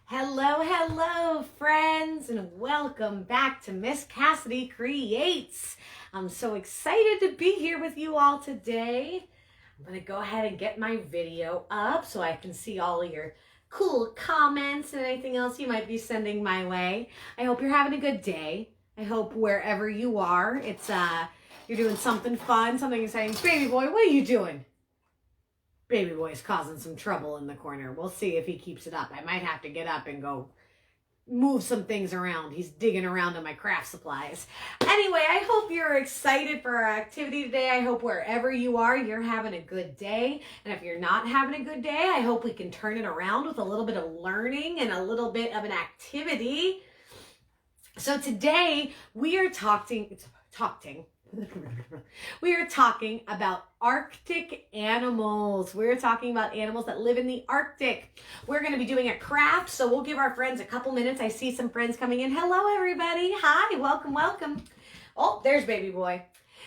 Hello, friends, and welcome back to Miss Cassidy Creates. I'm so excited to be here with you all today. I'm going to go ahead and get my video up so I can see all of your cool comments and anything else you might be sending my way. I hope you're having a good day. I hope wherever you are, you're doing something fun, something exciting. Baby boy, what are you doing? Baby boy's causing some trouble in the corner. We'll see if he keeps it up. I might have to get up and go move some things around. He's digging around in my craft supplies. Anyway, I hope you're excited for our activity today. I hope wherever you are, you're having a good day. And if you're not having a good day, I hope we can turn it around with a little bit of learning and a little bit of an activity. So today we are talking about Arctic animals. We're talking about animals that live in the Arctic. We're going to be doing a craft, so we'll give our friends a couple minutes. I see some friends coming in. Hello, everybody. Hi, welcome. Oh, there's baby boy.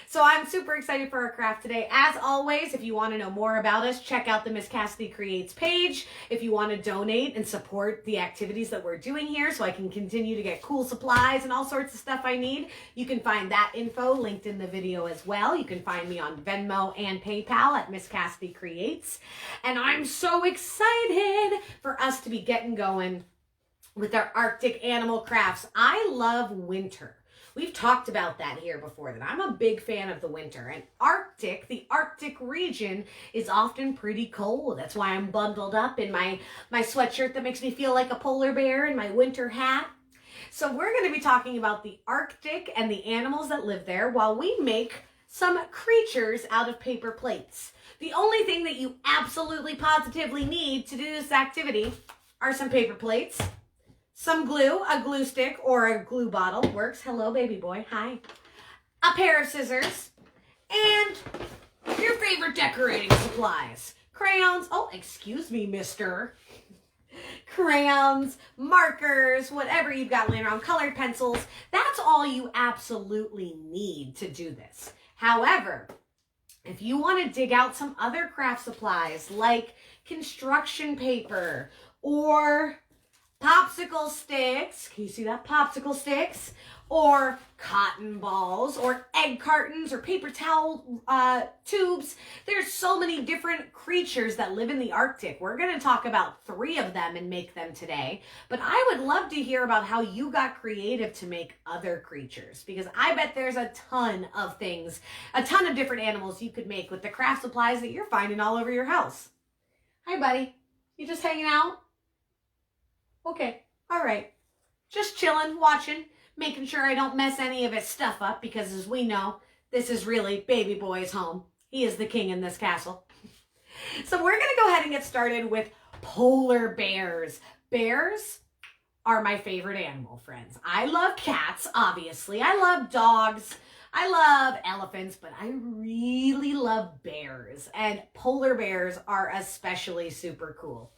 So I'm super excited for our craft today. As always, if you want to know more about us, check out the Miss Cassidy Creates page. If you want to donate and support the activities that we're doing here so I can continue to get cool supplies and all sorts of stuff I need, you can find that info linked in the video as well. You can find me on Venmo and PayPal at Miss Cassidy Creates. And I'm so excited for us to be getting going with our Arctic animal crafts. I love winter. We've talked about that here before, that I'm a big fan of the winter. And the Arctic region is often pretty cold. That's why I'm bundled up in my sweatshirt that makes me feel like a polar bear and my winter hat. So we're going to be talking about the Arctic and the animals that live there while we make some creatures out of paper plates. The only thing that you absolutely positively need to do this activity are some paper plates, some glue, a glue stick or a glue bottle works. Hello, baby boy. Hi. A pair of scissors and your favorite decorating supplies. Crayons. Oh, excuse me, mister. Crayons, markers, whatever you've got laying around, colored pencils. That's all you absolutely need to do this. However, if you want to dig out some other craft supplies like construction paper or popsicle sticks, can you see that? Popsicle sticks, or cotton balls, or egg cartons, or paper towel tubes. There's so many different creatures that live in the Arctic. We're going to talk about 3 of them and make them today. But I would love to hear about how you got creative to make other creatures, because I bet there's a ton of things, a ton of different animals you could make with the craft supplies that you're finding all over your house. Hi, buddy. You just hanging out? Okay, all right. Just chilling, watching, making sure I don't mess any of his stuff up, because as we know, this is really baby boy's home. He is the king in this castle. So we're going to go ahead and get started with polar bears. Bears are my favorite animal, friends. I love cats, obviously. I love dogs. I love elephants, but I really love bears. And polar bears are especially super cool.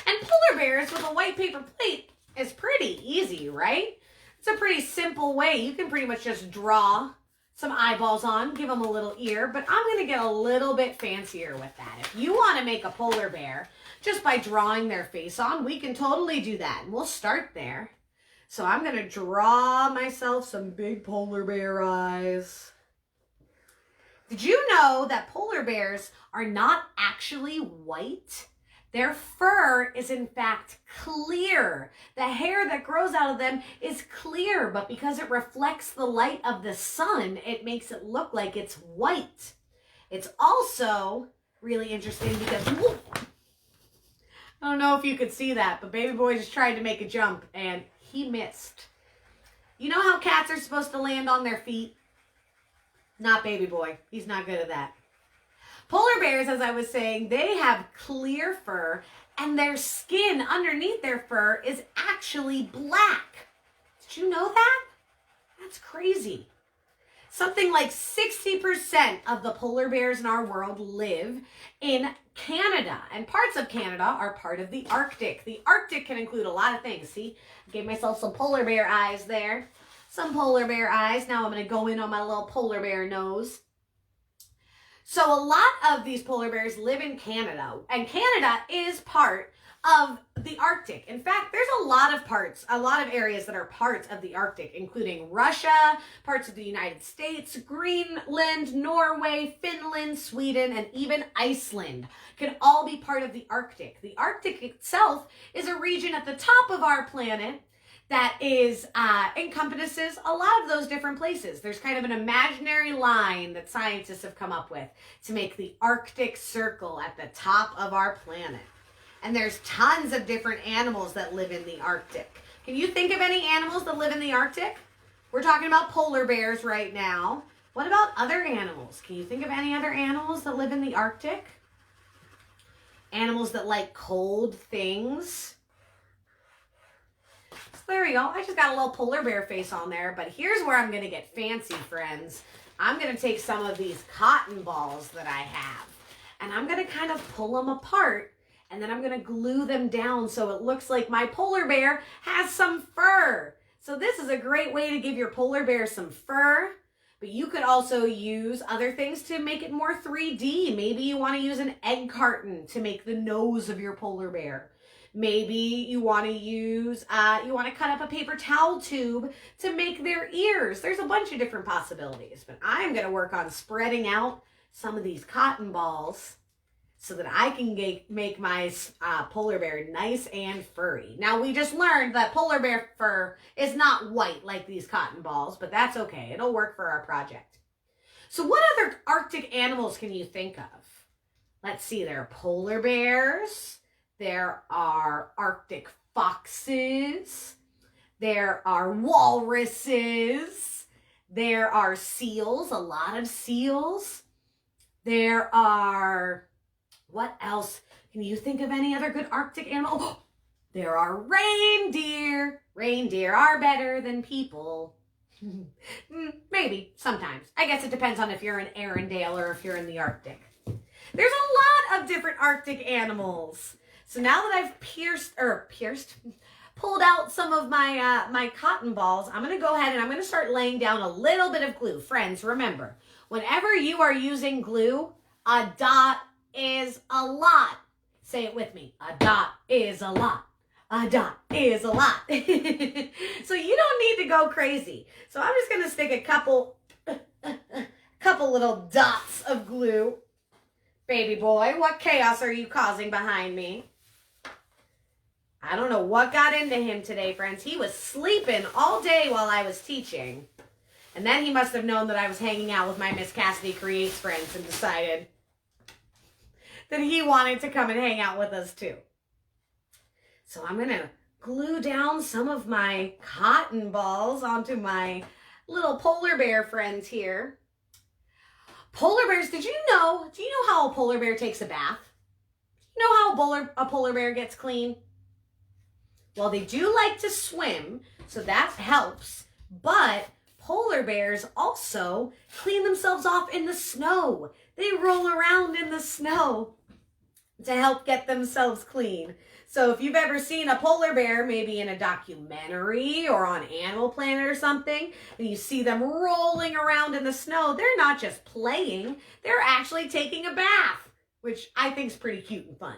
And polar bears with a white paper plate is pretty easy, right? It's a pretty simple way. You can pretty much just draw some eyeballs on, give them a little ear, but I'm going to get a little bit fancier with that. If you want to make a polar bear just by drawing their face on, we can totally do that. And we'll start there. So I'm going to draw myself some big polar bear eyes. Did you know that polar bears are not actually white? Their fur is in fact clear. The hair that grows out of them is clear, but because it reflects the light of the sun, it makes it look like it's white. It's also really interesting because, I don't know if you could see that, but baby boy just tried to make a jump and he missed. You know how cats are supposed to land on their feet? Not baby boy. He's not good at that. Polar bears, as I was saying, they have clear fur, and their skin underneath their fur is actually black. Did you know that? That's crazy. Something like 60% of the polar bears in our world live in Canada, and parts of Canada are part of the Arctic. The Arctic can include a lot of things. See, I gave myself some polar bear eyes there. Some polar bear eyes. Now I'm going to go in on my little polar bear nose. So a lot of these polar bears live in Canada, and Canada is part of the Arctic. In fact, there's a lot of areas that are parts of the Arctic, including Russia, parts of the United States, Greenland, Norway, Finland, Sweden, and even Iceland can all be part of the Arctic. The Arctic itself is a region at the top of our planet that encompasses a lot of those different places. There's kind of an imaginary line that scientists have come up with to make the Arctic Circle at the top of our planet. And there's tons of different animals that live in the Arctic. Can you think of any animals that live in the Arctic? We're talking about polar bears right now. What about other animals? Can you think of any other animals that live in the Arctic? Animals that like cold things. There we go. I just got a little polar bear face on there, but here's where I'm going to get fancy, friends. I'm going to take some of these cotton balls that I have, and I'm going to kind of pull them apart, and then I'm going to glue them down so it looks like my polar bear has some fur. So this is a great way to give your polar bear some fur, but you could also use other things to make it more 3D. Maybe you want to use an egg carton to make the nose of your polar bear. Maybe you want to cut up a paper towel tube to make their ears. There's a bunch of different possibilities, but I'm going to work on spreading out some of these cotton balls so that I can make my polar bear nice and furry. Now, we just learned that polar bear fur is not white like these cotton balls, but that's okay. It'll work for our project. So what other Arctic animals can you think of? Let's see, there are polar bears. There are Arctic foxes. There are walruses. There are seals, a lot of seals. There are, what else? Can you think of any other good Arctic animal? Oh, there are reindeer. Reindeer are better than people. Maybe, sometimes. I guess it depends on if you're in Arendelle or if you're in the Arctic. There's a lot of different Arctic animals. So now that I've pulled out some of my my cotton balls, I'm going to go ahead and I'm going to start laying down a little bit of glue. Friends, remember, whenever you are using glue, a dot is a lot. Say it with me. A dot is a lot. A dot is a lot. So you don't need to go crazy. So I'm just going to stick a couple little dots of glue. Baby boy, what chaos are you causing behind me? I don't know what got into him today, friends. He was sleeping all day while I was teaching. And then he must have known that I was hanging out with my Miss Cassidy Creates friends and decided that he wanted to come and hang out with us too. So I'm going to glue down some of my cotton balls onto my little polar bear friends here. Polar bears, do you know how a polar bear takes a bath? Do you know how a polar bear gets clean? Well, they do like to swim, so that helps, but polar bears also clean themselves off in the snow. They roll around in the snow to help get themselves clean. So if you've ever seen a polar bear, maybe in a documentary or on Animal Planet or something, and you see them rolling around in the snow, they're not just playing, they're actually taking a bath, which I think is pretty cute and fun.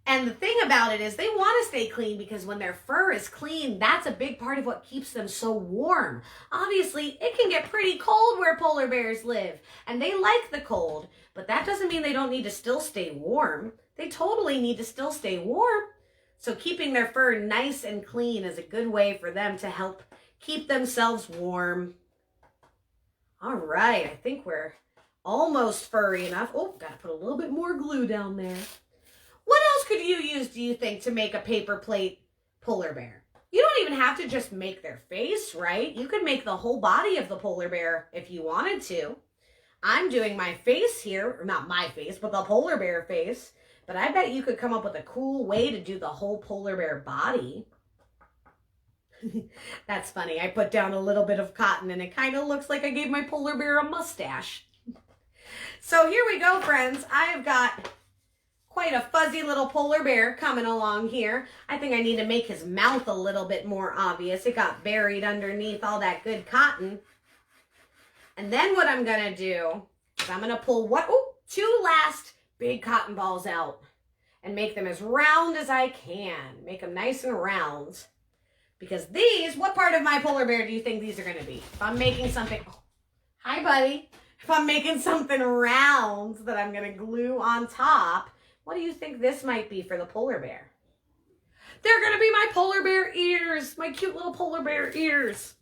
And the thing about it is they want to stay clean because when their fur is clean, that's a big part of what keeps them so warm. Obviously, it can get pretty cold where polar bears live, and they like the cold, but that doesn't mean they don't need to still stay warm. They totally need to still stay warm. So keeping their fur nice and clean is a good way for them to help keep themselves warm. All right, I think we're almost furry enough. Oh, gotta put a little bit more glue down there. What else could you use, do you think, to make a paper plate polar bear? You don't even have to just make their face, right? You could make the whole body of the polar bear if you wanted to. I'm doing my face here, or not my face, but the polar bear face. But I bet you could come up with a cool way to do the whole polar bear body. That's funny. I put down a little bit of cotton and it kind of looks like I gave my polar bear a mustache. So here we go, friends. I have got quite a fuzzy little polar bear coming along here. I think I need to make his mouth a little bit more obvious. It got buried underneath all that good cotton. And then what I'm going to do is I'm going to pull two last big cotton balls out. and make them as round as I can. Make them nice and round. Because these, what part of my polar bear do you think these are going to be? If I'm making something, oh, hi buddy. If I'm making something round that I'm going to glue on top, what do you think this might be for the polar bear? They're going to be my polar bear ears, my cute little polar bear ears.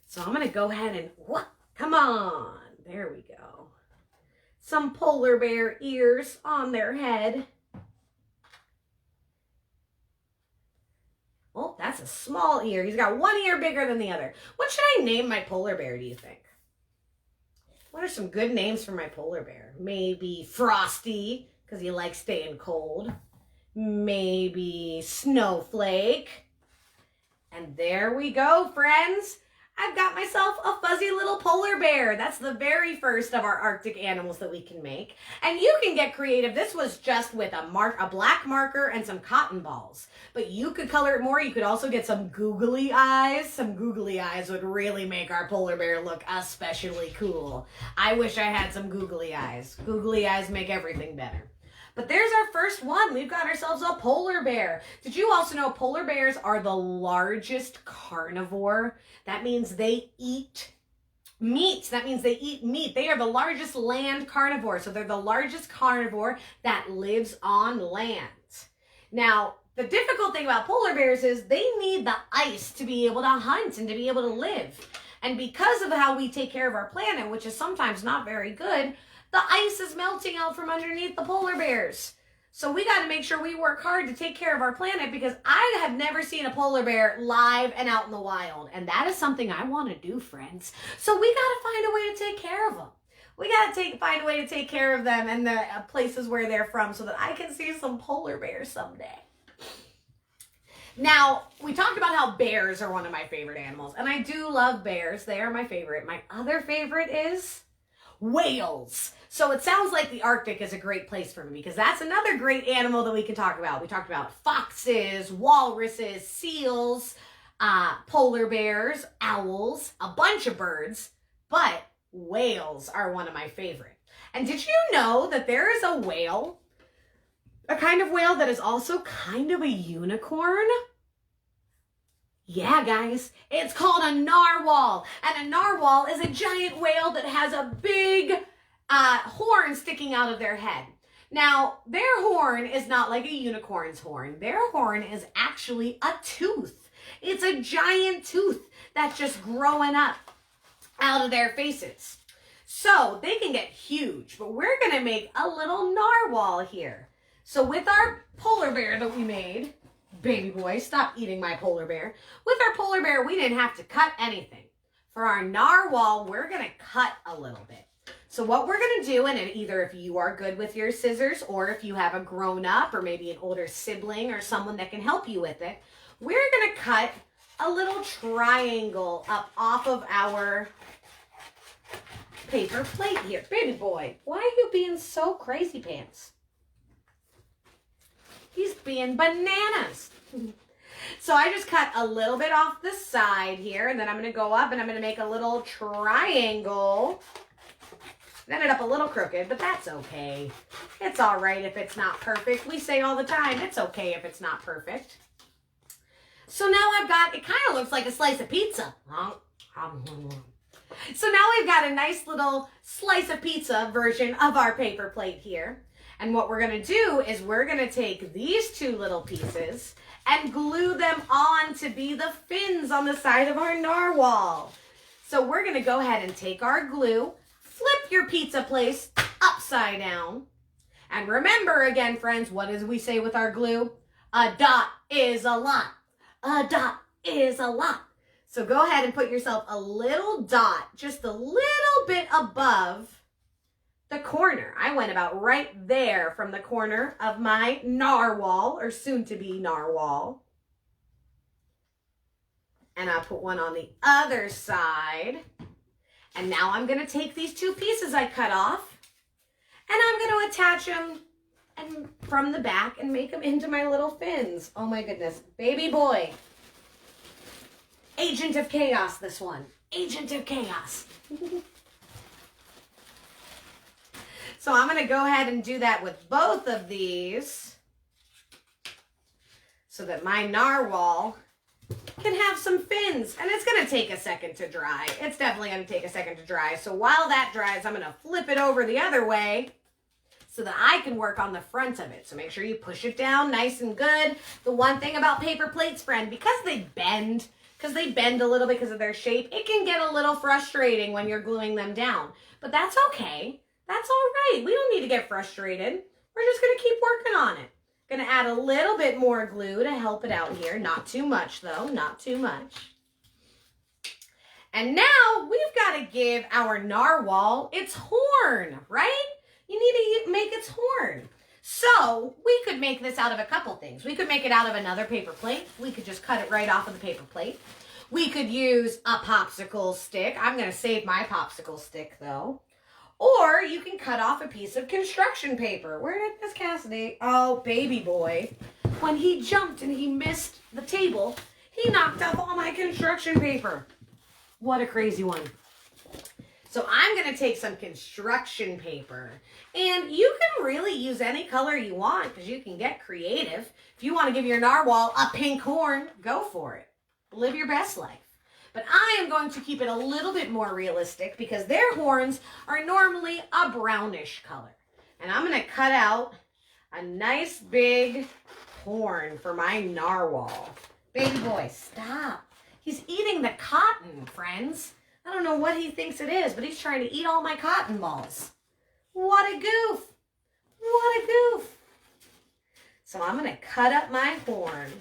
So I'm going to go ahead and, what? Come on. There we go. Some polar bear ears on their head. Oh, that's a small ear. He's got one ear bigger than the other. What should I name my polar bear, do you think? What are some good names for my polar bear? Maybe Frosty, because he likes staying cold. Maybe Snowflake. And there we go, friends. I've got myself a fuzzy little polar bear. That's the very first of our Arctic animals that we can make. And you can get creative. This was just with a black marker and some cotton balls. But you could color it more. You could also get some googly eyes. Some googly eyes would really make our polar bear look especially cool. I wish I had some googly eyes. Googly eyes make everything better. But there's our first one. We've got ourselves a polar bear. Did you also know polar bears are the largest carnivore? That means they eat meat. That means they eat meat. They are the largest land carnivore. So they're the largest carnivore that lives on land. Now, the difficult thing about polar bears is they need the ice to be able to hunt and to be able to live. And because of how we take care of our planet, which is sometimes not very good, the ice is melting out from underneath the polar bears. So we got to make sure we work hard to take care of our planet, because I have never seen a polar bear live and out in the wild. And that is something I want to do, friends. So we got to find a way to take care of them. We got to find a way to take care of them and the places where they're from, so that I can see some polar bears someday. Now, we talked about how bears are one of my favorite animals. And I do love bears. They are my favorite. My other favorite is whales. So it sounds like the Arctic is a great place for me, because that's another great animal that we can talk about. We talked about foxes, walruses, seals, polar bears, owls, a bunch of birds, but whales are one of my favorite. And did you know that there is a whale, a kind of whale that is also kind of a unicorn? Yeah, guys, it's called a narwhal. And a narwhal is a giant whale that has a big horn sticking out of their head. Now, their horn is not like a unicorn's horn. Their horn is actually a tooth. It's a giant tooth that's just growing up out of their faces. So they can get huge, but we're going to make a little narwhal here. So with our polar bear that we made, baby boy, stop eating my polar bear. With our polar bear, we didn't have to cut anything. For our narwhal, we're going to cut a little bit. So what we're going to do, and either if you are good with your scissors, or if you have a grown up or maybe an older sibling or someone that can help you with it, we're going to cut a little triangle up off of our paper plate here. Baby boy, why are you being so crazy pants? He's being bananas. So I just cut a little bit off the side here, and then I'm going to go up and I'm going to make a little triangle. It ended up a little crooked, but that's okay. It's all right if it's not perfect. We say all the time, it's okay if it's not perfect. So now I've got, it kind of looks like a slice of pizza. So now we've got a nice little slice of pizza version of our paper plate here. And what we're going to do is we're going to take these two little pieces and glue them on to be the fins on the side of our narwhal. So we're going to go ahead and take our glue, flip your pizza place upside down. And remember again, friends, what did we say with our glue? A dot is a lot. A dot is a lot. So go ahead and put yourself a little dot, just a little bit above the corner. I went about right there from the corner of my narwhal, or soon to be narwhal. And I'll put one on the other side. And now I'm going to take these two pieces I cut off, and I'm going to attach them from the back and make them into my little fins. Oh my goodness. Baby boy. Agent of chaos, this one. Agent of chaos. So I'm going to go ahead and do that with both of these so that my narwhal can have some fins. And it's going to take a second to dry. It's definitely going to take a second to dry. So while that dries, I'm going to flip it over the other way so that I can work on the front of it. So make sure you push it down nice and good. The one thing about paper plates, friend, because they bend a little bit because of their shape, it can get a little frustrating when you're gluing them down. But that's okay. That's all right. We don't need to get frustrated. We're just going to keep working on it. Going to add a little bit more glue to help it out here. Not too much, though. Not too much. And now we've got to give our narwhal its horn, right? You need to make its horn. So we could make this out of a couple things. We could make it out of another paper plate. We could just cut it right off of the paper plate. We could use a popsicle stick. I'm going to save my popsicle stick, though. Or you can cut off a piece of construction paper. Where did Miss Cassidy? Oh, baby boy. When he jumped and he missed the table, he knocked off all my construction paper. What a crazy one. So I'm going to take some construction paper. And you can really use any color you want because you can get creative. If you want to give your narwhal a pink horn, go for it. Live your best life. But I am going to keep it a little bit more realistic because their horns are normally a brownish color. And I'm going to cut out a nice big horn for my narwhal. Baby boy, stop. He's eating the cotton, friends. I don't know what he thinks it is, but he's trying to eat all my cotton balls. What a goof. What a goof. So I'm going to cut up my horn.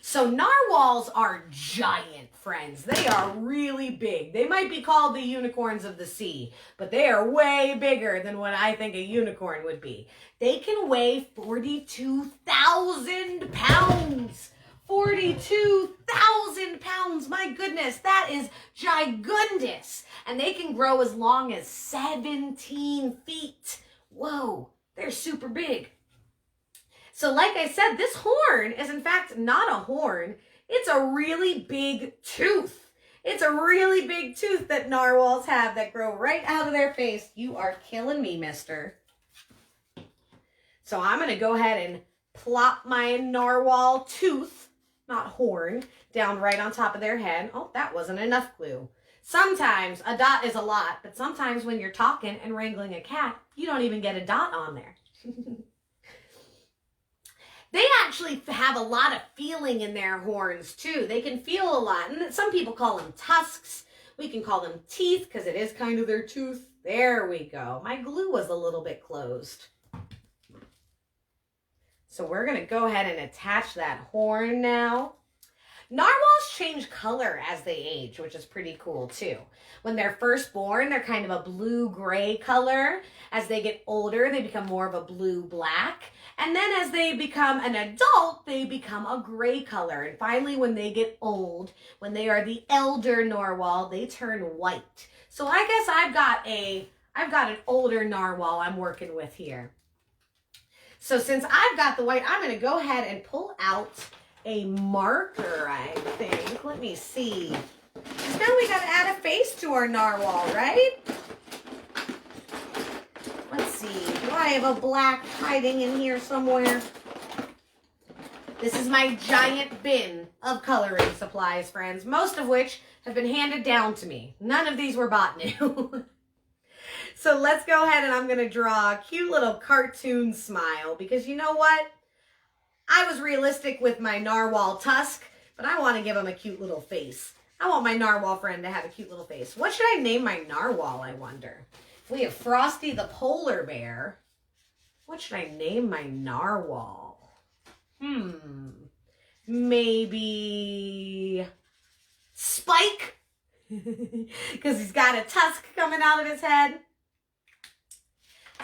So narwhals are giant, friends. They are really big. They might be called the unicorns of the sea, but they are way bigger than what I think a unicorn would be. They can weigh 42,000 pounds. 42,000 pounds. My goodness, that is gigundous. And they can grow as long as 17 feet. Whoa, they're super big. So like I said, this horn is in fact not a horn. It's a really big tooth. It's a really big tooth that narwhals have that grow right out of their face. You are killing me, mister. So I'm going to go ahead and plop my narwhal tooth, not horn, down right on top of their head. Oh, that wasn't enough glue. Sometimes a dot is a lot, but sometimes when you're talking and wrangling a cat, you don't even get a dot on there. They actually have a lot of feeling in their horns, too. They can feel a lot. And some people call them tusks. We can call them teeth because it is kind of their tooth. There we go. My glue was a little bit closed. So we're going to go ahead and attach that horn now. Narwhals change color as they age, which is pretty cool, too. When they're first born, they're kind of a blue-gray color. As they get older, they become more of a blue-black. And then as they become an adult, they become a gray color. And finally, when they get old, when they are the elder narwhal, they turn white. So I guess I've got an older narwhal I'm working with here. So since I've got the white, I'm going to go ahead and pull out a marker, I think. Let me see. Because now we got to add a face to our narwhal, right? Let's see. Do I have a black hiding in here somewhere? This is my giant bin of coloring supplies, friends, most of which have been handed down to me. None of these were bought new. So let's go ahead and I'm going to draw a cute little cartoon smile because you know what? I was realistic with my narwhal tusk, but I want to give him a cute little face. I want my narwhal friend to have a cute little face. What should I name my narwhal, I wonder? If we have Frosty the polar bear, what should I name my narwhal? Maybe Spike? Because he's got a tusk coming out of his head.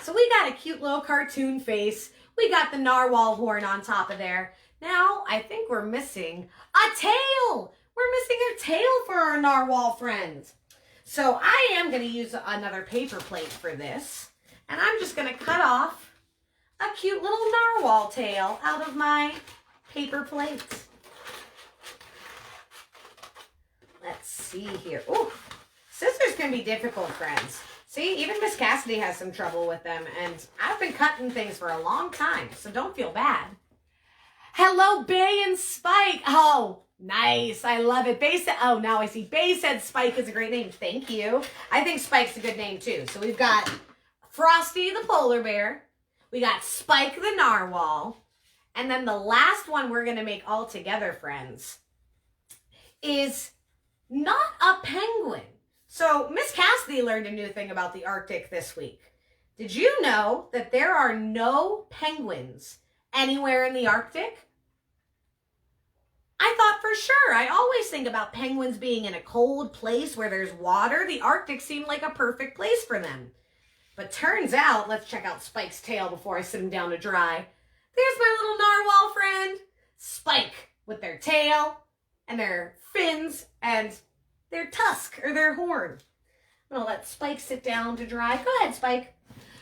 So we got a cute little cartoon face. We got the narwhal horn on top of there. Now, I think we're missing a tail. We're missing a tail for our narwhal friends. So I am going to use another paper plate for this. And I'm just going to cut off a cute little narwhal tail out of my paper plate. Let's see here. Ooh, scissors can be difficult, friends. See, even Miss Cassidy has some trouble with them, and I've been cutting things for a long time, so don't feel bad. Hello, Bay and Spike. Oh, nice. I love it. Bay said, oh, now I see. Bay said Spike is a great name. Thank you. I think Spike's a good name, too. So we've got Frosty the polar bear. We got Spike the narwhal. And then the last one we're going to make all together, friends, is not a penguin. So Miss Cassidy learned a new thing about the Arctic this week. Did you know that there are no penguins anywhere in the Arctic? I thought for sure. I always think about penguins being in a cold place where there's water. The Arctic seemed like a perfect place for them. But turns out, let's check out Spike's tail before I sit him down to dry. There's my little narwhal friend, Spike, with their tail and their fins and their tusk or their horn. I'm gonna let Spike sit down to dry. Go ahead, Spike.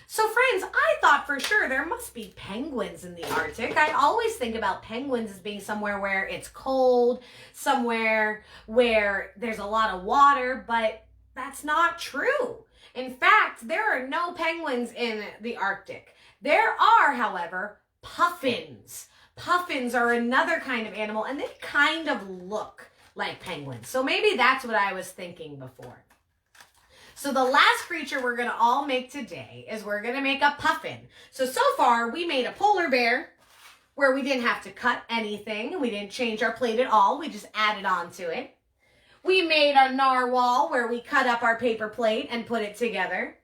So friends, I thought for sure there must be penguins in the Arctic. I always think about penguins as being somewhere where it's cold, somewhere where there's a lot of water, but that's not true. In fact, there are no penguins in the Arctic. There are, however, puffins. Puffins are another kind of animal, and they kind of look like penguins. So maybe that's what I was thinking before. So the last creature we're going to all make today is we're going to make a puffin. So far, we made a polar bear where we didn't have to cut anything. We didn't change our plate at all. We just added on to it. We made a narwhal where we cut up our paper plate and put it together.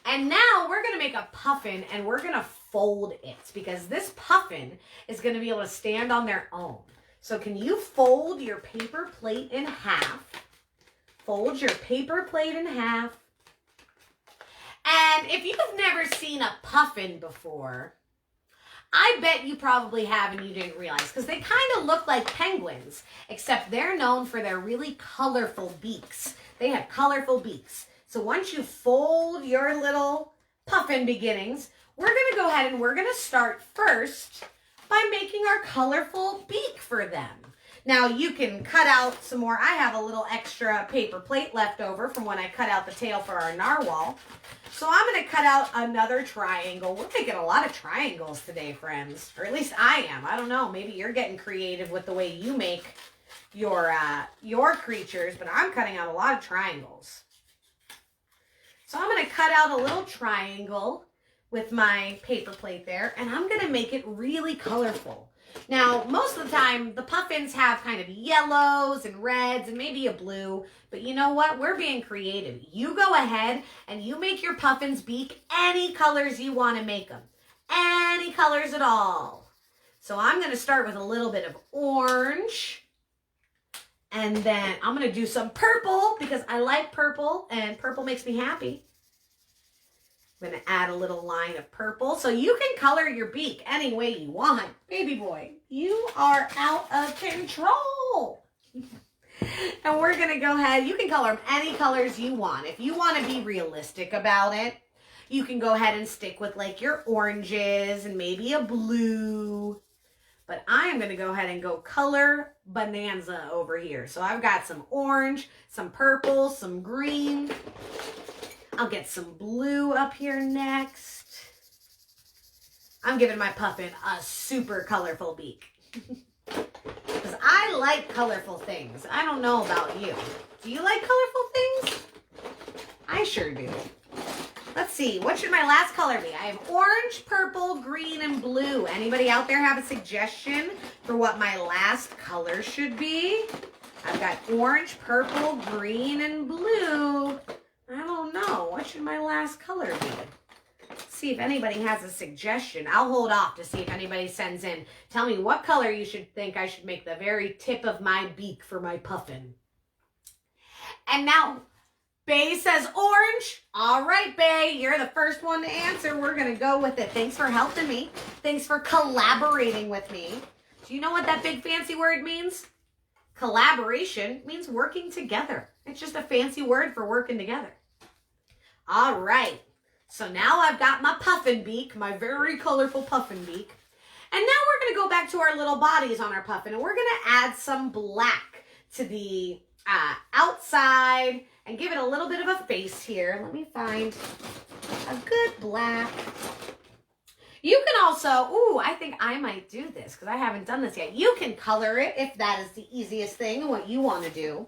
And now we're going to make a puffin, and we're going to fold it because this puffin is going to be able to stand on their own. So can you fold your paper plate in half? Fold your paper plate in half. And if you've never seen a puffin before, I bet you probably have and you didn't realize, because they kind of look like penguins, except they're known for their really colorful beaks. They have colorful beaks. So once you fold your little puffin beginnings, we're going to go ahead and we're going to start first by making our colorful beak for them. Now you can cut out some more. I have a little extra paper plate left over from when I cut out the tail for our narwhal. So I'm going to cut out another triangle. We're making a lot of triangles today, friends. Or at least I am. I don't know. Maybe you're getting creative with the way you make your creatures, but I'm cutting out a lot of triangles. So I'm going to cut out a little triangle with my paper plate there, and I'm going to make it really colorful. Now, most of the time, the puffins have kind of yellows and reds and maybe a blue, but you know what? We're being creative. You go ahead and you make your puffin's beak any colors you want to make them. Any colors at all. So I'm going to start with a little bit of orange, and then I'm going to do some purple because I like purple and purple makes me happy. I'm going to add a little line of purple. So you can color your beak any way you want. Baby boy, you are out of control. And we're going to go ahead. You can color them any colors you want. If you want to be realistic about it, you can go ahead and stick with like your oranges and maybe a blue. But I am going to go ahead and go color bonanza over here. So I've got some orange, some purple, some green. I'll get some blue up here next. I'm giving my puffin a super colorful beak. Because I like colorful things. I don't know about you. Do you like colorful things? I sure do. Let's see. What should my last color be? I have orange, purple, green, and blue. Anybody out there have a suggestion for what my last color should be? I've got orange, purple, green, and blue. I don't know. What should my last color be? Let's see if anybody has a suggestion. I'll hold off to see if anybody sends in. Tell me what color you should think I should make the very tip of my beak for my puffin. And now, Bay says orange. All right, Bay, you're the first one to answer. We're going to go with it. Thanks for helping me. Thanks for collaborating with me. Do you know what that big fancy word means? Collaboration means working together. It's just a fancy word for working together. All right, so now I've got my puffin beak, my very colorful puffin beak. And now we're going to go back to our little bodies on our puffin, and we're going to add some black to the outside and give it a little bit of a face here. Let me find a good black. You can also, ooh, I think I might do this because I haven't done this yet. You can color it if that is the easiest thing and what you want to do.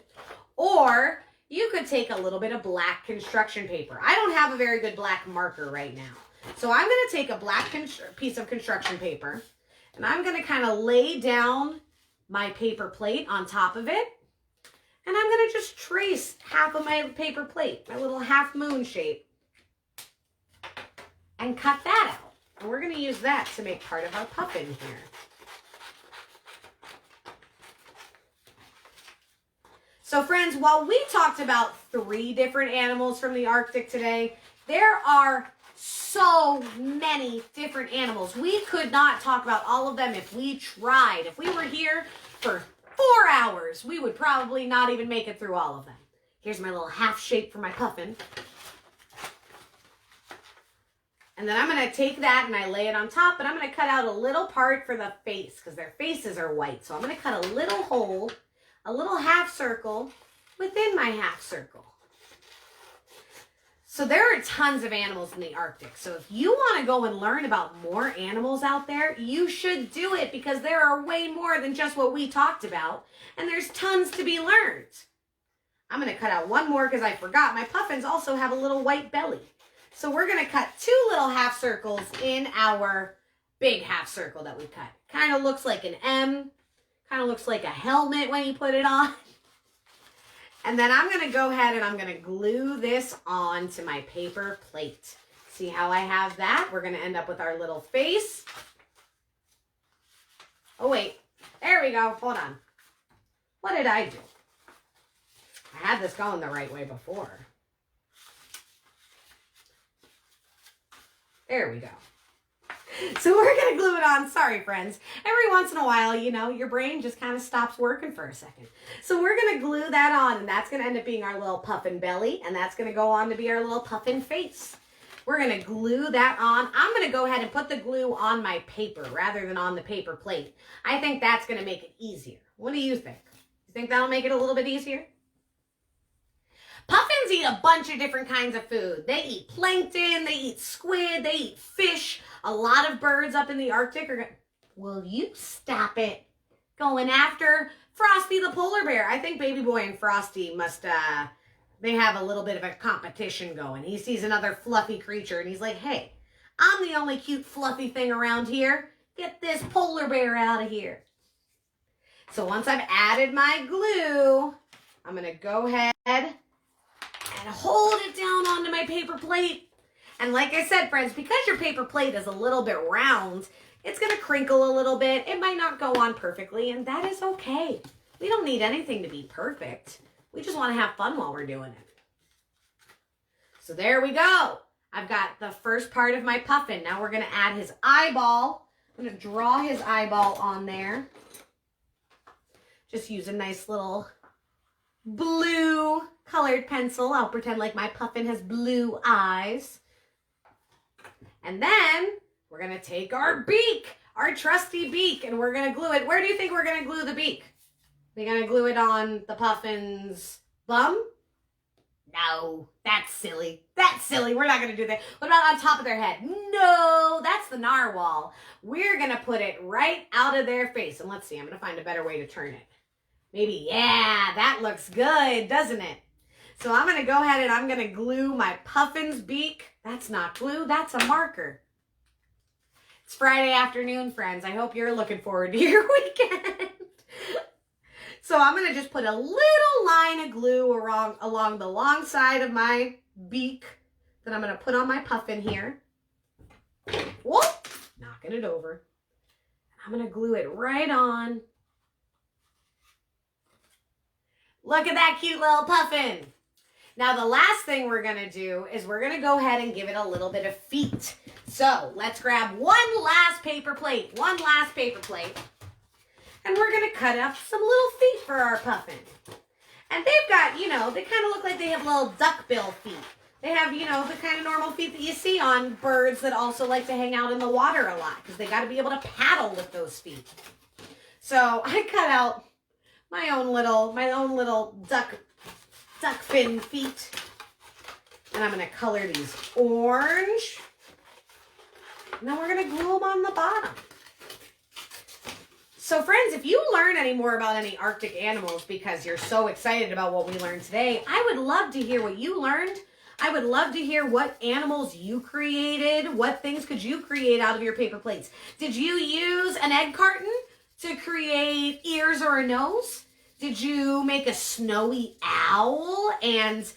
Or you could take a little bit of black construction paper. I don't have a very good black marker right now. So I'm going to take a black piece of construction paper and I'm going to kind of lay down my paper plate on top of it. And I'm going to just trace half of my paper plate, my little half moon shape, and cut that out. And we're going to use that to make part of our puffin here. So friends, while we talked about 3 different animals from the Arctic today, there are so many different animals. We could not talk about all of them if we tried. If we were here for 4 hours, we would probably not even make it through all of them. Here's my little half shape for my puffin. And then I'm going to take that and I lay it on top, but I'm going to cut out a little part for the face because their faces are white. So I'm going to cut a little hole, a little half circle within my half circle. So there are tons of animals in the Arctic. So if you want to go and learn about more animals out there, you should do it because there are way more than just what we talked about. And there's tons to be learned. I'm going to cut out one more because I forgot. My puffins also have a little white belly. So we're going to cut 2 little half circles in our big half circle that we cut. Kind of looks like an M. Kind of looks like a helmet when you put it on. And then I'm going to go ahead and I'm going to glue this onto my paper plate. See how I have that? We're going to end up with our little face. Oh, wait. There we go. Hold on. What did I do? I had this going the right way before. There we go. So we're going to glue it on. Sorry, friends. Every once in a while, you know, your brain just kind of stops working for a second. So we're going to glue that on, and that's going to end up being our little puffin belly, and that's going to go on to be our little puffin face. We're going to glue that on. I'm going to go ahead and put the glue on my paper rather than on the paper plate. I think that's going to make it easier. What do you think? You think that'll make it a little bit easier? Puffins eat a bunch of different kinds of food. They eat plankton, they eat squid, they eat fish. A lot of birds up in the Arctic are going, will you stop it? Going after Frosty the polar bear. I think Baby Boy and Frosty must, they have a little bit of a competition going. He sees another fluffy creature and he's like, hey, I'm the only cute fluffy thing around here. Get this polar bear out of here. So once I've added my glue, I'm going to go ahead and hold it down onto my paper plate. And like I said, friends, because your paper plate is a little bit round, it's going to crinkle a little bit. It might not go on perfectly, and that is okay. We don't need anything to be perfect. We just want to have fun while we're doing it. So there we go. I've got the first part of my puffin. Now we're going to add his eyeball. I'm going to draw his eyeball on there. Just use a nice little blue colored pencil. I'll pretend like my puffin has blue eyes. And then we're going to take our beak, our trusty beak, and we're going to glue it. Where do you think we're going to glue the beak? We're going to glue it on the puffin's bum? No, that's silly. That's silly. We're not going to do that. What about on top of their head? No, that's the narwhal. We're going to put it right out of their face. And let's see, I'm going to find a better way to turn it. Maybe, yeah, that looks good, doesn't it? So I'm going to go ahead and I'm going to glue my puffin's beak. That's not glue, that's a marker. It's Friday afternoon, friends. I hope you're looking forward to your weekend. So I'm going to just put a little line of glue along the long side of my beak that I'm going to put on my puffin here. Whoop, knocking it over. I'm going to glue it right on. Look at that cute little puffin. Now the last thing we're going to do is we're going to go ahead and give it a little bit of feet. So let's grab one last paper plate. And we're going to cut up some little feet for our puffin. And they've got, you know, they kind of look like they have little duckbill feet. They have, you know, the kind of normal feet that you see on birds that also like to hang out in the water a lot because they got to be able to paddle with those feet. So I cut out my own little duck fin feet. And I'm going to color these orange. And then we're going to glue them on the bottom. So friends, if you learn any more about any Arctic animals because you're so excited about what we learned today, I would love to hear what you learned. I would love to hear what animals you created. What things could you create out of your paper plates? Did you use an egg carton to create ears or a nose? Did you make a snowy owl and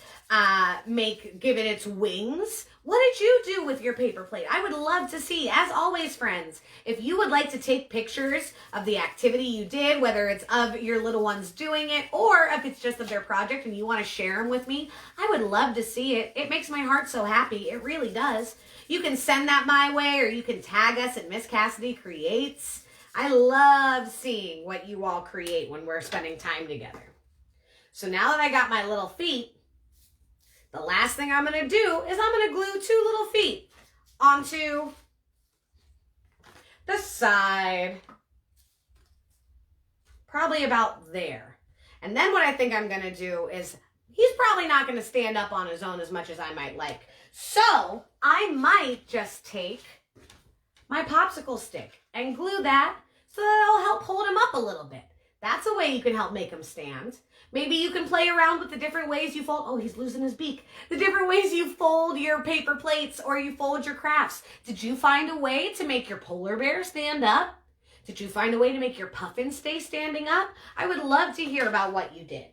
give it its wings? What did you do with your paper plate? I would love to see. As always, friends, if you would like to take pictures of the activity you did, whether it's of your little ones doing it or if it's just of their project and you want to share them with me, I would love to see it. It makes my heart so happy. It really does. You can send that my way or you can tag us at Miss Cassidy Creates. I love seeing what you all create when we're spending time together. So now that I got my little feet, the last thing I'm going to do is I'm going to glue 2 little feet onto the side. Probably about there. And then what I think I'm going to do is, he's probably not going to stand up on his own as much as I might like. So I might just take my popsicle stick and glue that so that it'll help hold him up a little bit. That's a way you can help make him stand. Maybe you can play around with the different ways you fold. Oh, he's losing his beak. The different ways you fold your paper plates or you fold your crafts. Did you find a way to make your polar bear stand up? Did you find a way to make your puffin stay standing up? I would love to hear about what you did.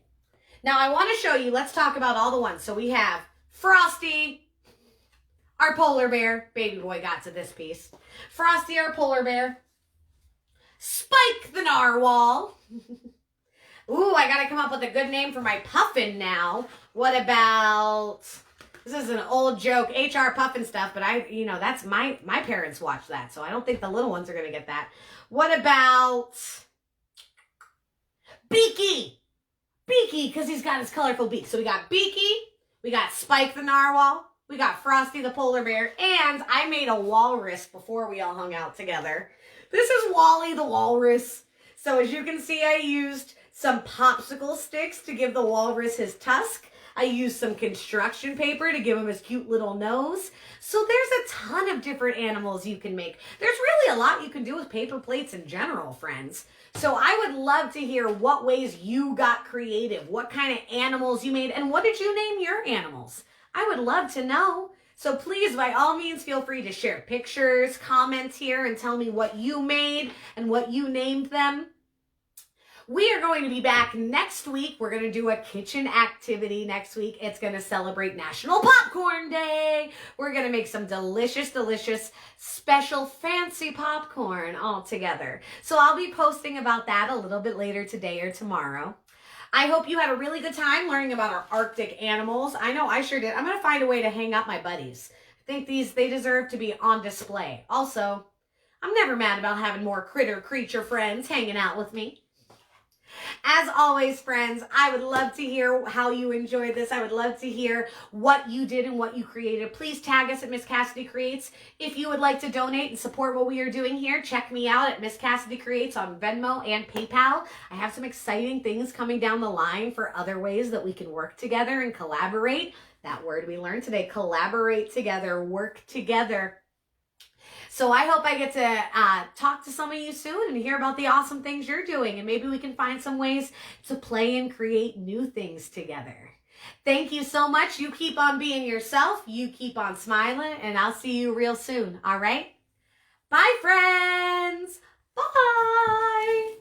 Now, I want to show you, let's talk about all the ones. So we have Frosty, our polar bear. Baby boy got to this piece. Frosty, our polar bear. Spike the Narwhal. Ooh, I gotta come up with a good name for my puffin now. What about, this is an old joke, HR puffin stuff, but that's my parents watch that, so I don't think the little ones are gonna get that. What about Beaky? Beaky, because he's got his colorful beak. So we got Beaky, we got Spike the Narwhal, we got Frosty the polar bear, and I made a walrus before we all hung out together. This is Wally the walrus. So as you can see, I used some popsicle sticks to give the walrus his tusk. I used some construction paper to give him his cute little nose. So there's a ton of different animals you can make. There's really a lot you can do with paper plates in general, friends. So I would love to hear what ways you got creative, what kind of animals you made, and what did you name your animals? I would love to know. So please, by all means, feel free to share pictures, comment here, and tell me what you made and what you named them. We are going to be back next week. We're going to do a kitchen activity next week. It's going to celebrate National Popcorn Day. We're going to make some delicious, delicious, special, fancy popcorn all together. So I'll be posting about that a little bit later today or tomorrow. I hope you had a really good time learning about our Arctic animals. I know I sure did. I'm going to find a way to hang up my buddies. I think they deserve to be on display. Also, I'm never mad about having more critter creature friends hanging out with me. As always, friends, I would love to hear how you enjoyed this. I would love to hear what you did and what you created. Please tag us at Miss Cassidy Creates. If you would like to donate and support what we are doing here, check me out at Miss Cassidy Creates on Venmo and PayPal. I have some exciting things coming down the line for other ways that we can work together and collaborate. That word we learned today, collaborate together, work together. So I hope I get to talk to some of you soon and hear about the awesome things you're doing. And maybe we can find some ways to play and create new things together. Thank you so much. You keep on being yourself. You keep on smiling. And I'll see you real soon. All right? Bye, friends. Bye.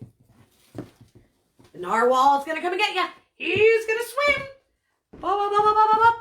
The narwhal is going to come and get you. He's going to swim. Ba, ba, ba, ba, ba, ba, ba.